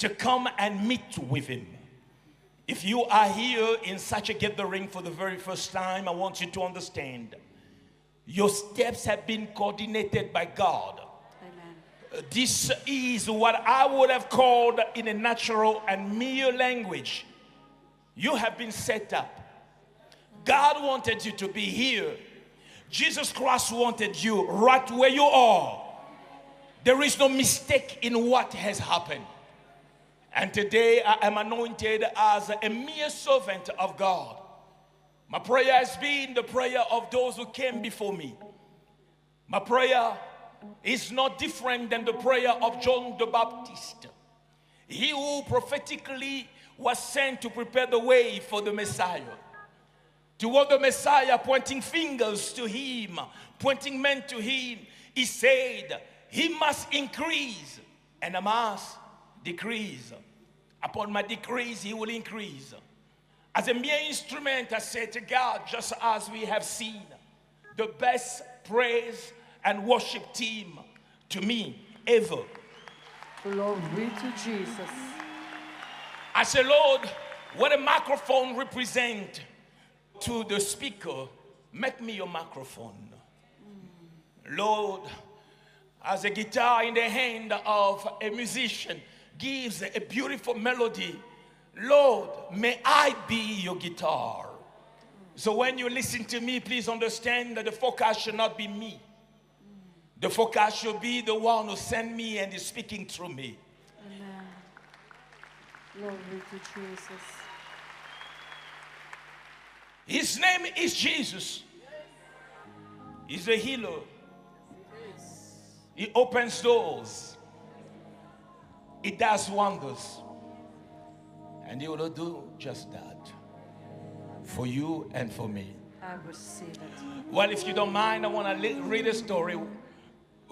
to come and meet with him. If you are here in such a gathering for the very first time, I want you to understand your steps have been coordinated by God. Amen. This is what I would have called in a natural and mere language. You have been set up. God wanted you to be here. Jesus Christ wanted you right where you are. There is no mistake in what has happened. And today I am anointed as a mere servant of God. My prayer has been the prayer of those who came before me. My prayer is not different than the prayer of John the Baptist. He who prophetically was sent to prepare the way for the Messiah. Toward the Messiah, pointing fingers to him, pointing men to him, he said, he must increase and I must decrease. Upon my decrease, he will increase. As a mere instrument, I said to God, just as we have seen the best praise and worship team to me ever. Glory to Jesus. I said, Lord, what a microphone represents to the speaker, make me your microphone. Lord, as a guitar in the hand of a musician gives a beautiful melody, Lord, may I be your guitar. So when you listen to me, please understand that the focus should not be me. The focus should be the one who sent me and is speaking through me. Amen. Glory to Jesus. His name is Jesus. He's a healer. He opens doors. He does wonders. And he will do just that for you and for me. I receive it. Well, if you don't mind, I want to read a story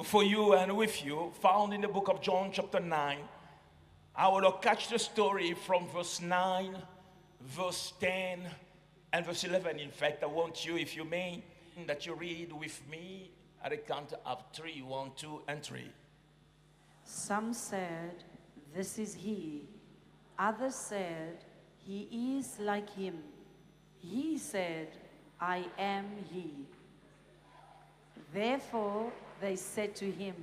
for you and with you, found in the book of John chapter 9. I will catch the story from verse 9, verse 10, and verse 11. In fact, I want you, if you may, that you read with me at a count of 3. 1, 2, and 3. Some said, this is he. Others said, he is like him. He said, I am he. Therefore they said to him,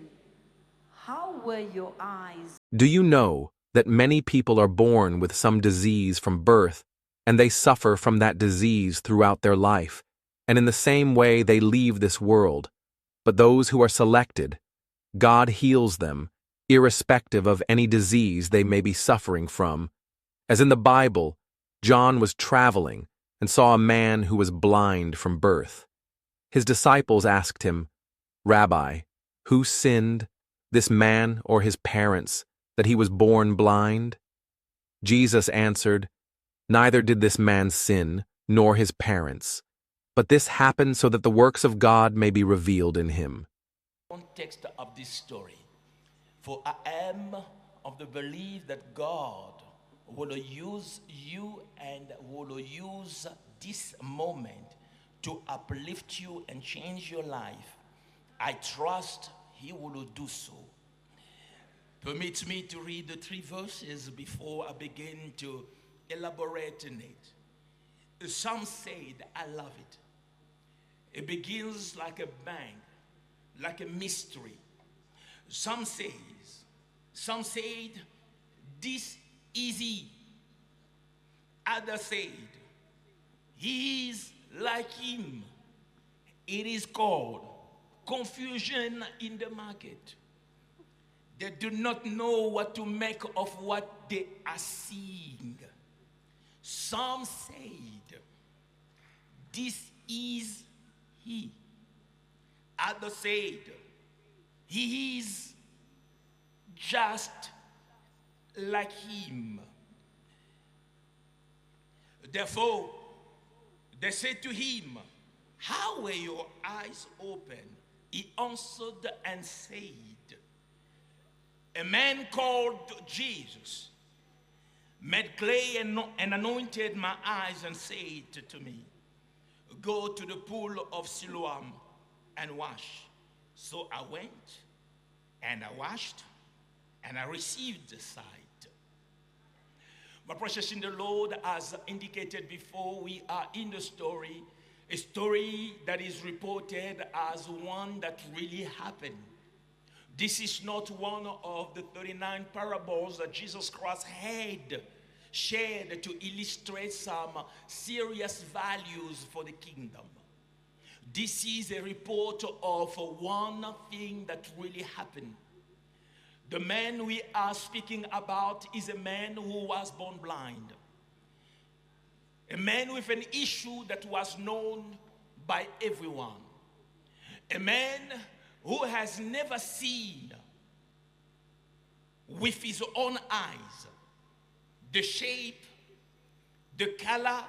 how were your eyes? Do you know that many people are born with some disease from birth, and they suffer from that disease throughout their life, and in the same way they leave this world? But those who are selected, God heals them, irrespective of any disease they may be suffering from. As in the Bible, John was traveling and saw a man who was blind from birth. His disciples asked him, Rabbi, who sinned, this man or his parents, that he was born blind? Jesus answered, neither did this man sin, nor his parents, but this happened so that the works of God may be revealed in him. Context of this story. For I am of the belief that God will use you and will use this moment to uplift you and change your life. I trust he will do so. Permit me to read the 3 verses before I begin to elaborate on it. Some said, I love it. It begins like a bang, like a mystery. Some said, this is he. Others said, he is like him. It is called confusion in the market. They do not know what to make of what they are seeing. Some said, this is he. Others said, he is just like him. Therefore, they said to him, how were your eyes open? He answered and said, a man called Jesus made clay and anointed my eyes and said to me, go to the pool of Siloam and wash. So I went and I washed and I received the sight. My precious in the Lord, as indicated before, we are in the story, a story that is reported as one that really happened. This is not one of the 39 parables that Jesus Christ had shared to illustrate some serious values for the kingdom. This is a report of one thing that really happened. The man we are speaking about is a man who was born blind. A man with an issue that was known by everyone. A man who has never seen with his own eyes the shape, the color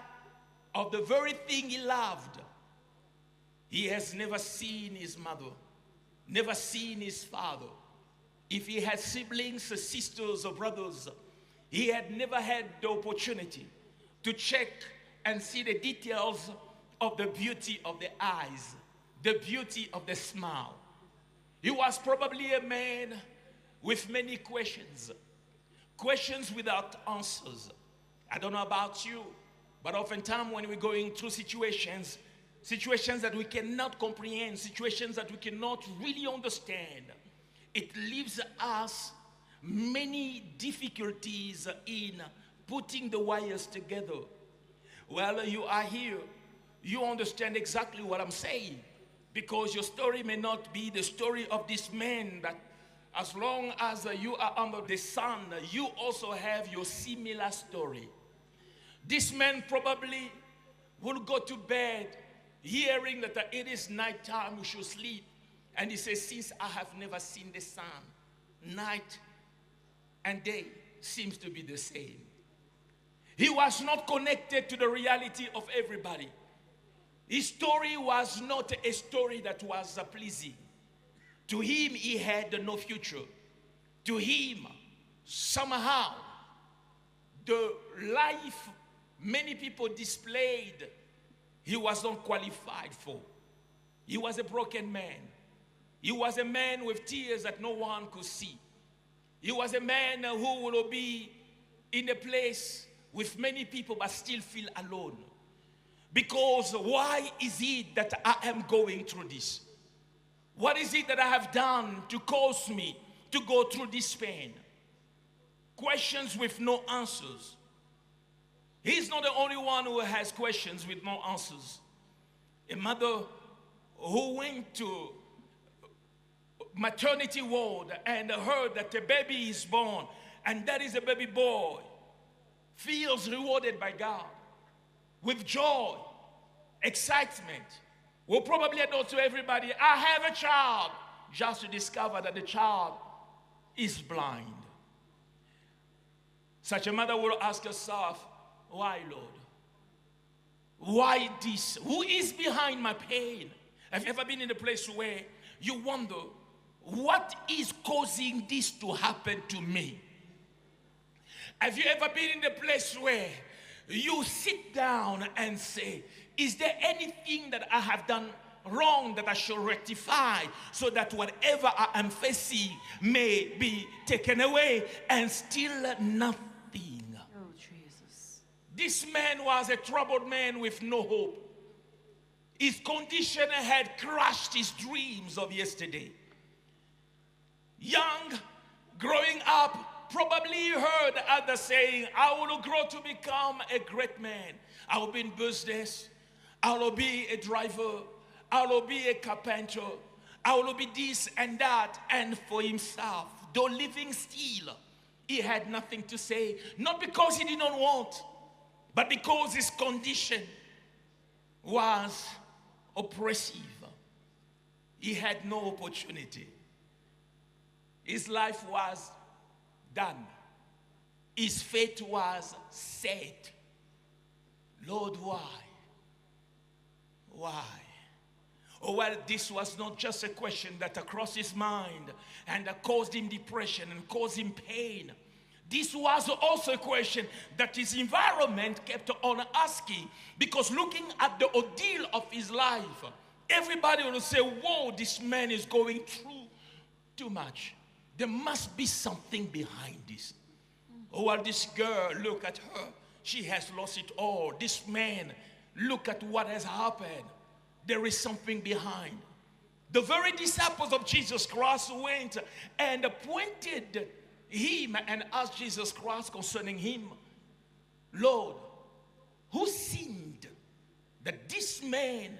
of the very thing he loved. He has never seen his mother, never seen his father. If he had siblings, sisters, or brothers, he had never had the opportunity to check and see the details of the beauty of the eyes, the beauty of the smile. He was probably a man with many questions, questions without answers. I don't know about you, but oftentimes when we're going through situations that we cannot comprehend, situations that we cannot really understand, it leaves us many difficulties in putting the wires together. Well, you are here. You understand exactly what I'm saying, because your story may not be the story of this man, that as long as you are under the sun, you also have your similar story. This man probably will go to bed hearing that it is nighttime, we should sleep. And he says, since I have never seen the sun, night and day seems to be the same. He was not connected to the reality of everybody. His story was not a story that was pleasing. To him, he had no future. To him, somehow, the life many people displayed, he was not qualified for. He was a broken man. He was a man with tears that no one could see. He was a man who will be in a place with many people but still feel alone. Because why is it that I am going through this? What is it that I have done to cause me to go through this pain? Questions with no answers. He's not the only one who has questions with no answers. A mother who went to maternity ward and heard that a baby is born, and that is a baby boy, feels rewarded by God with joy, excitement. Will probably admit to everybody, I have a child, just to discover that the child is blind. Such a mother will ask herself, why, Lord? Why this? Who is behind my pain? Have you ever been in a place where you wonder, what is causing this to happen to me? Have you ever been in a place where you sit down and say, is there anything that I have done wrong that I should rectify so that whatever I am facing may be taken away, and still nothing? Oh, Jesus. This man was a troubled man with no hope. His condition had crushed his dreams of yesterday. Young, growing up, probably heard others saying, I will grow to become a great man. I will be in business. I will be a driver. I will be a carpenter. I will be this and that. And for himself, though living still, he had nothing to say. Not because he did not want, but because his condition was oppressive. He had no opportunity. His life was done. His fate was set. Lord, why? Why? Oh, well, this was not just a question that crossed his mind and that caused him depression and caused him pain. This was also a question that his environment kept on asking, because looking at the ordeal of his life, everybody will say, whoa, this man is going through too much. There must be something behind this. Oh, well, this girl, look at her. She has lost it all. This man, look at what has happened. There is something behind. The very disciples of Jesus Christ went and appointed him and asked Jesus Christ concerning him, Lord, who sinned that this man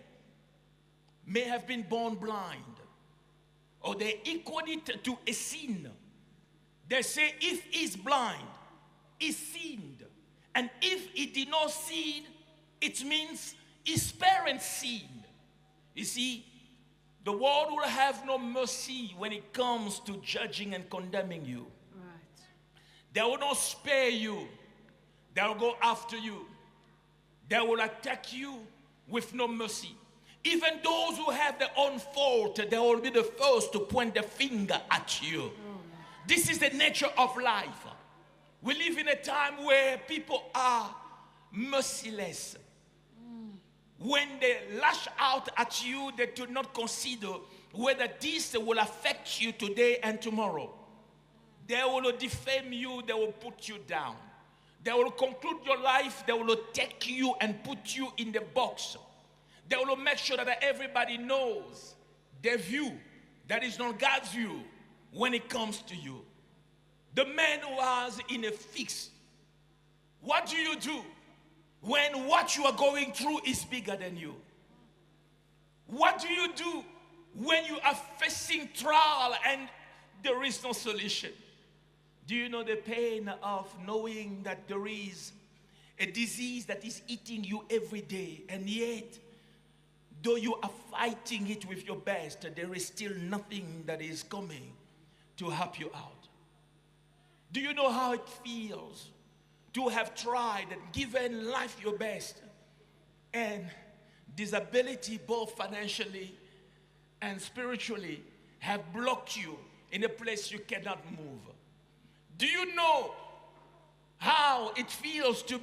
may have been born blind? Or they equal it to a sin. They say if he's blind, he sinned. And if he did not sin, it means his parents sinned. You see, the world will have no mercy when it comes to judging and condemning you. Right. They will not spare you. They will go after you. They will attack you with no mercy. Even those who have their own fault, they will be the first to point the finger at you. This is the nature of life. We live in a time where people are merciless. When they lash out at you, they do not consider whether this will affect you today and tomorrow. They will defame you, they will put you down. They will conclude your life, they will take you and put you in the box. They will make sure that everybody knows their view. That is not God's view when it comes to you. The man was in a fix. What do you do when what you are going through is bigger than you? What do you do when you are facing trial and there is no solution? Do you know the pain of knowing that there is a disease that is eating you every day, and yet, though you are fighting it with your best, there is still nothing that is coming to help you out? Do you know how it feels to have tried and given life your best, and disability, both financially and spiritually, have blocked you in a place you cannot move? Do you know how it feels to